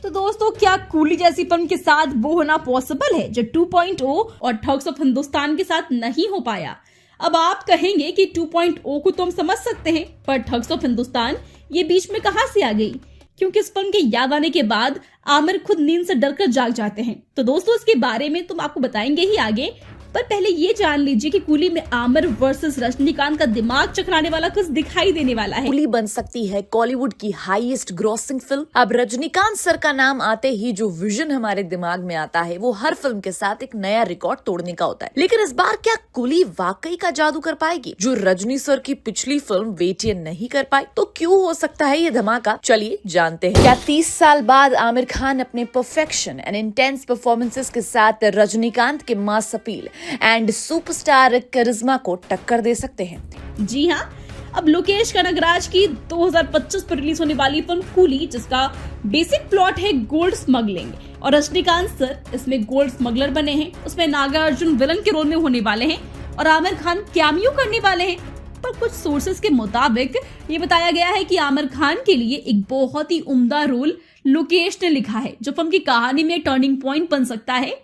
तो दोस्तों, क्या कूली जैसी फिल्म के साथ वो होना पॉसिबल है जो 2.0 और ठग्स ऑफ हिंदुस्तान के साथ नहीं हो पाया? अब आप कहेंगे कि 2.0 को तो हम समझ सकते हैं, पर ठग्स ऑफ हिंदुस्तान ये बीच में कहां से आ गई? क्योंकि इस फिल्म के याद आने के बाद आमिर खुद नींद से डरकर जाग जाते हैं। तो दोस्तों, इसके बारे में तुम आपको बताएंगे ही आगे, पर पहले ये जान लीजिए कि कूली में आमिर वर्सेस रजनीकांत का दिमाग चकराने वाला कुछ दिखाई देने वाला है। कूली बन सकती है कॉलीवुड की हाईएस्ट ग्रॉसिंग फिल्म। अब रजनीकांत सर का नाम आते ही जो विजन हमारे दिमाग में आता है वो हर फिल्म के साथ एक नया रिकॉर्ड तोड़ने का होता है। लेकिन इस बार क्या कूली वाकई का जादू कर पाएगी जो रजनी सर की पिछली फिल्म वेटियन नहीं कर पाई? तो क्यों हो सकता है ये धमाका? चलिए जानते हैं। क्या 30 साल बाद आमिर खान अपने परफेक्शन एंड इंटेंस परफॉर्मेंसेस के साथ रजनीकांत के मास अपील एंड सुपरस्टार करिश्मा को टक्कर दे सकते हैं? जी हाँ, अब लोकेश कनगराज की 2025 पर रिलीज होने वाली फिल्म कूली, जिसका बेसिक प्लॉट है गोल्ड स्मगलिंग, और रजनीकांत सर इसमें गोल्ड स्मगलर बने हैं। उसमें नागार्जुन विलन के रोल में होने वाले हैं और आमिर खान कैमियो करने वाले हैं। पर कुछ सोर्सेस के मुताबिक ये बताया गया है कि आमिर खान के लिए एक बहुत ही उम्दा रोल लोकेश ने लिखा है, जो फिल्म की कहानी में टर्निंग पॉइंट बन सकता है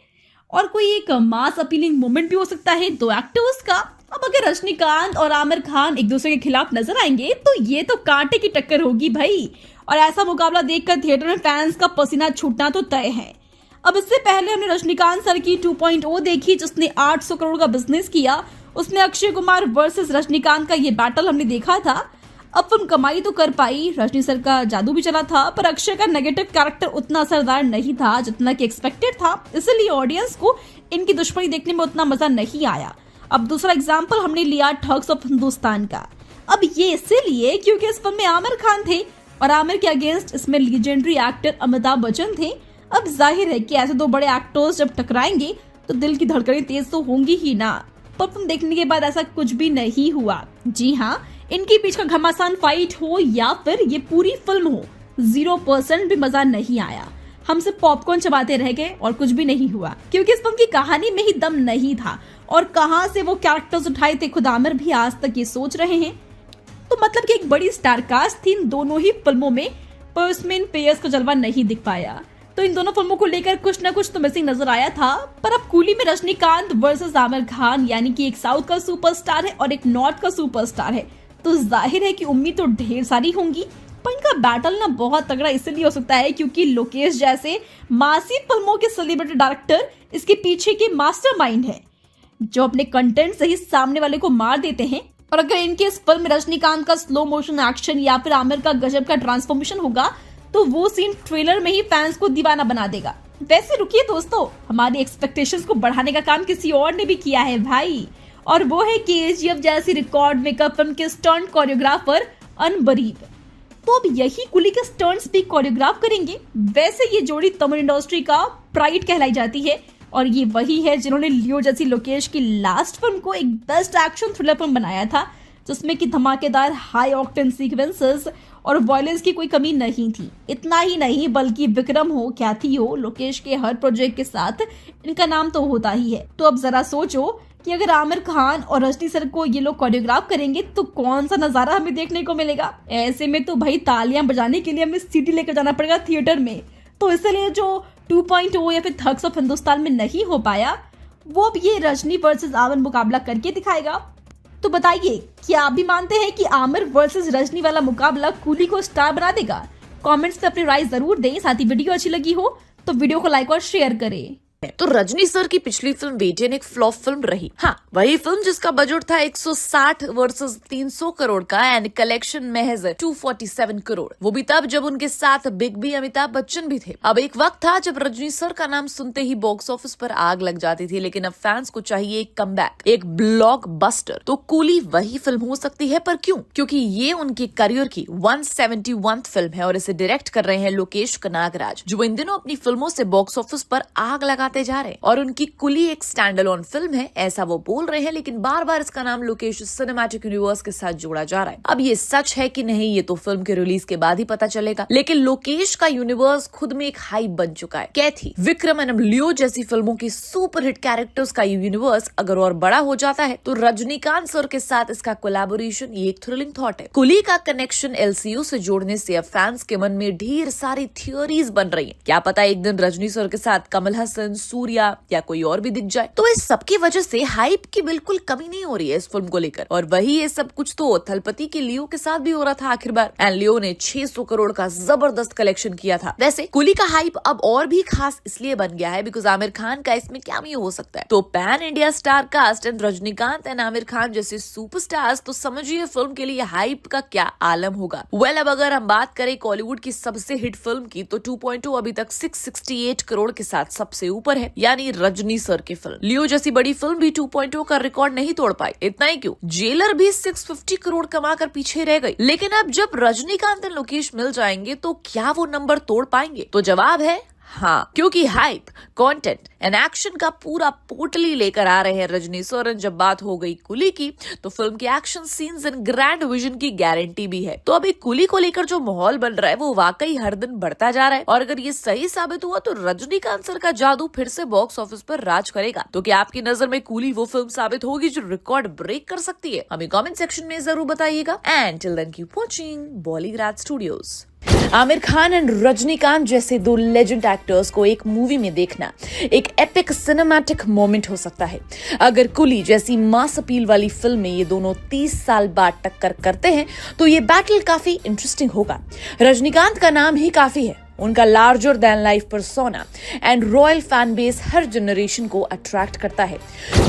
और कोई एक मास अपीलिंग मोमेंट भी हो सकता है दो एक्टर्स का। अब अगर रजनीकांत और आमिर खान एक दूसरे के खिलाफ नजर आएंगे तो ये तो कांटे की टक्कर होगी भाई, और ऐसा मुकाबला देखकर थिएटर में फैंस का पसीना छूटना तो तय है। अब इससे पहले हमने रजनीकांत सर की 2.0 देखी, जिसने 800 करोड़ का बिजनेस किया। उसमें अक्षय कुमार वर्सेस रजनीकांत का ये बैटल हमने देखा था। अब फिल्म कमाई तो कर पाई, रजनी सर का जादू भी चला था, पर अक्षय का नेगेटिव कैरेक्टर उतना असरदार नहीं था जितना कि एक्सपेक्टेड था, इसलिए ऑडियंस को इनकी दुश्मनी देखने में उतना मजा नहीं आया। अब दूसरा एग्जाम्पल हमने लिया ठग्स ऑफ हिंदुस्तान का। अब ये इसीलिए क्योंकि इस फिल्म में आमिर खान थे और आमिर के अगेंस्ट इसमें लीजेंडरी एक्टर अमिताभ बच्चन थे। अब जाहिर है कि ऐसे दो बड़े एक्टर्स जब टकराएंगे तो दिल की धड़कनें तेज तो होंगी ही ना। पर फिल्म देखने के बाद ऐसा कुछ भी नहीं हुआ। जी हाँ, इनके बीच का घमासान फाइट हो या फिर ये पूरी फिल्म हो, 0% भी मजा नहीं आया। हम सिर्फ पॉपकॉर्न चबाते रह गए और कुछ भी नहीं हुआ, क्योंकि इस फिल्म की कहानी में ही दम नहीं था। और कहां से वो कैरेक्टर्स उठाए थे खुद आमिर भी आज तक ये सोच रहे हैं। तो मतलब कि एक बड़ी स्टार कास्ट थी इन दोनों ही फिल्मों में, पर उसमें इन पेयर्स का जलवा नहीं दिख पाया। तो इन दोनों फिल्मों को लेकर कुछ न कुछ तो मिसिंग नजर आया था। पर अब कूली में रजनीकांत वर्सेस आमिर खान, यानी कि एक साउथ का सुपरस्टार है और एक नॉर्थ का सुपरस्टार है, तो जाहिर है कि उम्मीद तो ढेर सारी होंगी। पर इनका बैटल ना बहुत तगड़ा इसलिए हो सकता है क्योंकि लोकेश जैसे मासी फिल्मों के सेलिब्रिटी डायरेक्टर इसके पीछे के मास्टरमाइंड है, जो अपने कंटेंट से ही सामने वाले को मार देते हैं। और अगर इनके इस फिल्म में रजनीकांत का स्लो मोशन एक्शन या फिर आमिर का गजब का ट्रांसफॉर्मेशन होगा तो वो सीन ट्रेलर में ही फैंस को दीवाना बना देगा। वैसे रुकिए दोस्तों, हमारी एक्सपेक्टेशंस को बढ़ाने का काम किसी और ने भी किया है भाई, और वो है केजीएफ जैसी रिकॉर्ड मेकअप फिल्म के स्टंट कोरियोग्राफर अनबरीब। तो अब यही कुली के स्टंट्स भी कोरियोग्राफ करेंगे। वैसे ये जोड़ी तमिल इंडस्ट्री का प्राइड कहलाई जाती है, और ये वही है जिन्होंने लियो जैसी लोकेश की लास्ट फिल्म को एक बेस्ट एक्शन थ्रिलर फिल्म बनाया था, जिसमें कि धमाकेदार हाई ऑक्टेन सीक्वेंसेस और वायलेंस की कोई कमी नहीं थी। इतना ही नहीं, बल्कि विक्रम हो, ख्याति हो, लोकेश के हर प्रोजेक्ट के साथ इनका नाम तो होता ही है। तो अब जरा सोचो कि अगर आमिर खान और रजनी सर को ये लोग कोरियोग्राफ करेंगे तो कौन सा नजारा हमें देखने को मिलेगा। ऐसे में तो भाई तालियां बजाने के लिए हमें सीटी लेकर जाना पड़ेगा थिएटर में। तो इसलिए जो 2.0 या फिर ठग्स ऑफ हिंदुस्तान में नहीं हो पाया, वो अब ये रजनी वर्सेस आमिर मुकाबला करके दिखाएगा। तो बताइए, क्या आप भी मानते हैं कि आमिर वर्सेस रजनी वाला मुकाबला कूली को स्टार बना देगा? कमेंट्स में अपनी राय जरूर दें। साथ ही वीडियो अच्छी लगी हो तो वीडियो को लाइक और शेयर करें। तो रजनी सर की पिछली फिल्म वेटियन एक फ्लॉप फिल्म रही। हाँ, वही फिल्म जिसका बजट था 160 वर्सेस 300 करोड़ का एंड कलेक्शन महज 247 करोड़, वो भी तब जब उनके साथ बिग बी अमिताभ बच्चन भी थे। अब एक वक्त था जब रजनी सर का नाम सुनते ही बॉक्स ऑफिस पर आग लग जाती थी, लेकिन अब फैंस को चाहिए एक कमबैक, एक ब्लॉकबस्टर। तो कूली वही फिल्म हो सकती है, पर क्यों? क्योंकि ये उनके करियर की 171th फिल्म है और इसे डायरेक्ट कर रहे हैं लोकेश कनागराज, जो इन दिनों अपनी फिल्मों से बॉक्स ऑफिस पर आग लगा आते जा रहे हैं और उनकी कुली एक स्टैंड अलोन फिल्म है ऐसा वो बोल रहे हैं, लेकिन बार बार इसका नाम लोकेश सिनेमैटिक यूनिवर्स के साथ जोड़ा जा रहा है। अब ये सच है कि नहीं ये तो फिल्म के रिलीज के बाद ही पता चलेगा, लेकिन लोकेश का यूनिवर्स खुद में एक हाइप बन चुका है। कैथी, विक्रम एंड लियो जैसी फिल्मों की सुपरहिट कैरेक्टर्स का यूनिवर्स अगर और बड़ा हो जाता है तो रजनीकांत सर के साथ इसका कोलैबोरेशन ये एक थ्रिलिंग थॉट है। कुली का कनेक्शन एलसीयू से जोड़ने से अब फैंस के मन में ढेर सारी थियोरीज बन रही हैं। क्या पता एक दिन रजनी सर के साथ कमल हसन, सूर्या या कोई और भी दिख जाए। तो इस सब की वजह से हाइप की बिल्कुल कमी नहीं हो रही है इस फिल्म को लेकर। और वही ये सब कुछ तो थलपति के लियो के साथ भी हो रहा था आखिर बार, एंड लियो ने 600 करोड़ का जबरदस्त कलेक्शन किया था। वैसे कुली का हाइप अब और भी खास इसलिए बन गया है बिकॉज आमिर खान का इसमें कैमियो हो सकता है। तो pan India star cast and Rajinikanth and Aamir Khan जैसे सुपरस्टार्स, तो समझिए फिल्म के लिए हाइप का क्या आलम होगा। अब अगर हम बात करें बॉलीवुड की सबसे हिट फिल्म की तो 2.2 अभी तक 668 करोड़ के साथ सबसे ऊपर है, यानी रजनी सर की फिल्म। लियो जैसी बड़ी फिल्म भी 2.2 का रिकॉर्ड नहीं तोड़ पाई। इतना ही क्यों, जेलर भी 650 करोड़ कमाकर पीछे रह गई। लेकिन अब जब रजनीकांत और लोकेश मिल जाएंगे तो क्या वो नंबर तोड़ पाएंगे? तो जवाब है हाँ, क्योंकि हाइप, कंटेंट एंड एक्शन का पूरा पोटली लेकर आ रहे हैं रजनी सर। जब बात हो गई कुली की तो फिल्म के action scenes and grand vision की गारंटी भी है। तो अभी कुली को लेकर जो माहौल बन रहा है वो वाकई हर दिन बढ़ता जा रहा है और अगर ये सही साबित हुआ तो रजनीकांत सर का जादू फिर से बॉक्स ऑफिस पर राज करेगा। तो क्या आपकी नजर में कुली वो फिल्म साबित होगी जो रिकॉर्ड ब्रेक कर सकती है? हमें कमेंट सेक्शन में जरूर बताइएगा। And till then keep watching Bollygraj studios. Aamir Khan and Rajinikanth जैसे दो लेजेंड एक्टर्स को एक मूवी में देखना एक एपिक सिनेमैटिक मोमेंट हो सकता है। अगर कुली जैसी मास अपील वाली फिल्म में ये दोनों 30 साल बाद टक्कर करते हैं तो ये बैटल काफी इंटरेस्टिंग होगा। रजनीकांत का नाम ही काफी है, उनका larger than life persona and royal fan base her generation को अट्रैक्ट करता है।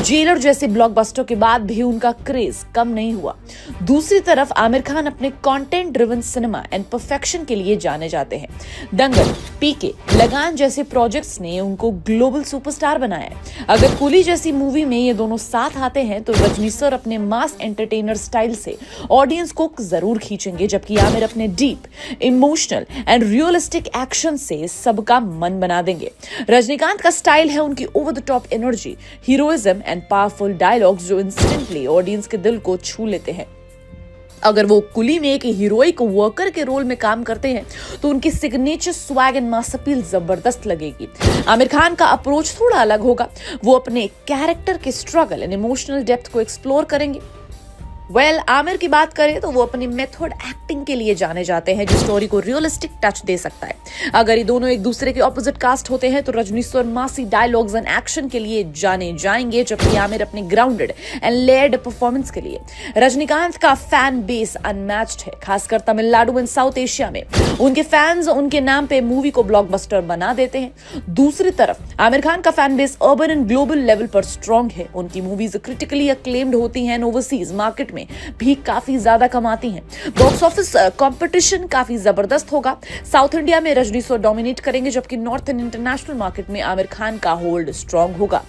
जेलर जैसे ब्लॉकबस्टर के बाद भी उनका क्रेज कम नहीं हुआ। दूसरी तरफ आमिर खान अपने content driven cinema and perfection के लिए जाने जाते हैं। दंगल, पीके, लगान जैसे प्रोजेक्ट्स ने उनको ग्लोबल सुपरस्टार बनाया है। अगर कुली जैसी मूवी में ये दोनों साथ आते हैं तो रजनी सर अपने मास एंटरटेनर स्टाइल से ऑडियंस को जरूर खींचेंगे, जबकि आमिर अपने deep, emotional and realistic action से सबका मन बना देंगे। रजनीकांत का स्टाइल है उनकी over the top energy, heroism and powerful dialogues जो इंस्टेंटली ऑडियंस के दिल को छू लेते हैं। अगर वो कुली में एक हीरोइक वर्कर के रोल में काम करते हैं तो उनकी signature swag and mass appeal जबरदस्त लगेगी। आमिर खान का अप्रोच थोड़ा अलग होगा, वो अपने कैरेक्टर के स्ट्रगल एंड इमोशनल डेप्थ को एक्सप्लोर करेंगे। आमिर की बात करें तो वो अपनी मेथड एक्टिंग के लिए जाने जाते हैं जो स्टोरी को रियलिस्टिक टच दे सकता है। अगर ये दोनों एक दूसरे के ऑपोजिट कास्ट होते हैं तो रजनी सर मासी डायलॉग्स एंड एक्शन के लिए जाने जाएंगे, जबकि आमिर अपने ग्राउंडेड एंड लेयर्ड परफॉर्मेंस के लिए। रजनीकांत का फैन बेस अनमैच्ड है, खासकर तमिलनाडु एंड साउथ एशिया में। उनके फैंस उनके नाम पे मूवी को ब्लॉकबस्टर बना देते हैं। दूसरी तरफ आमिर खान का fan base urban and global level पर स्ट्रॉन्ग है। उनकी मूवीज क्रिटिकली अक्लेम्ड होती हैं, ओवरसीज मार्केट भी काफी ज्यादा कमाती हैं। बॉक्स ऑफिस कंपटीशन काफी जबरदस्त होगा। साउथ इंडिया में रजनी सर डोमिनेट करेंगे, जबकि नॉर्थ एंड इंटरनेशनल मार्केट में आमिर खान का होल्ड स्ट्रॉन्ग होगा।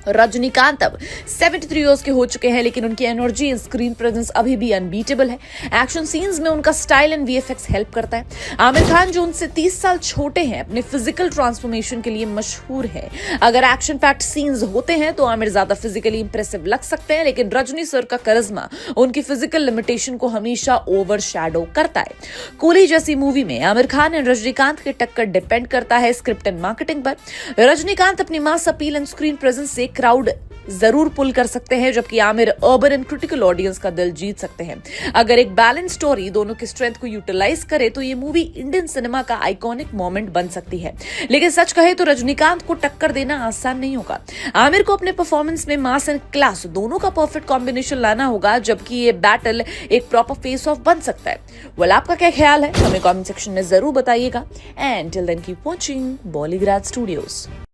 रजनीकांत अब 73 इयर्स के हो चुके हैं, लेकिन उनकी एनर्जी एंड स्क्रीन प्रेजेंस अभी भी अनबीटेबल है। एक्शन सीन्स में उनका स्टाइल एंड वीएफएक्स हेल्प करता है। आमिर खान जो उनसे 30 साल छोटे हैं अपने फिजिकल ट्रांसफॉर्मेशन के लिए मशहूर है। अगर एक्शन पैक्ड सीन्स होते हैं तो आमिर ज्यादा फिजिकली इंप्रेसिव लग सकते हैं, लेकिन रजनी सर का करिश्मा उनकी फिजिकल लिमिटेशन को हमेशा ओवरशैडो करता है। कुली जैसी मूवी में आमिर खान एंड रजनीकांत की टक्कर डिपेंड करता है स्क्रिप्ट एंड मार्केटिंग पर। रजनीकांत अपनी mass appeal and screen presence से क्राउड जरूर पुल कर सकते हैं, जबकि Aamir urban and critical audience का दिल जीत सकते हैं। अगर एक बैलेंस स्टोरी दोनों की स्ट्रेंथ को यूटिलाइज करे तो ये मूवी इंडियन सिनेमा का आइकॉनिक मोमेंट बन सकती है। लेकिन सच कहे तो रजनीकांत को टक्कर देना आसान नहीं होगा। आमिर को अपने परफॉर्मेंस में मास एंड क्लास दोनों का परफेक्ट कॉम्बिनेशन लाना होगा, जबकि ये बैटल एक प्रॉपर फेस ऑफ बन सकता है। आपका क्या ख्याल है? हमें कमेंट सेक्शन में जरूर बताइएगा। And till then keep watching Bollygraj studios.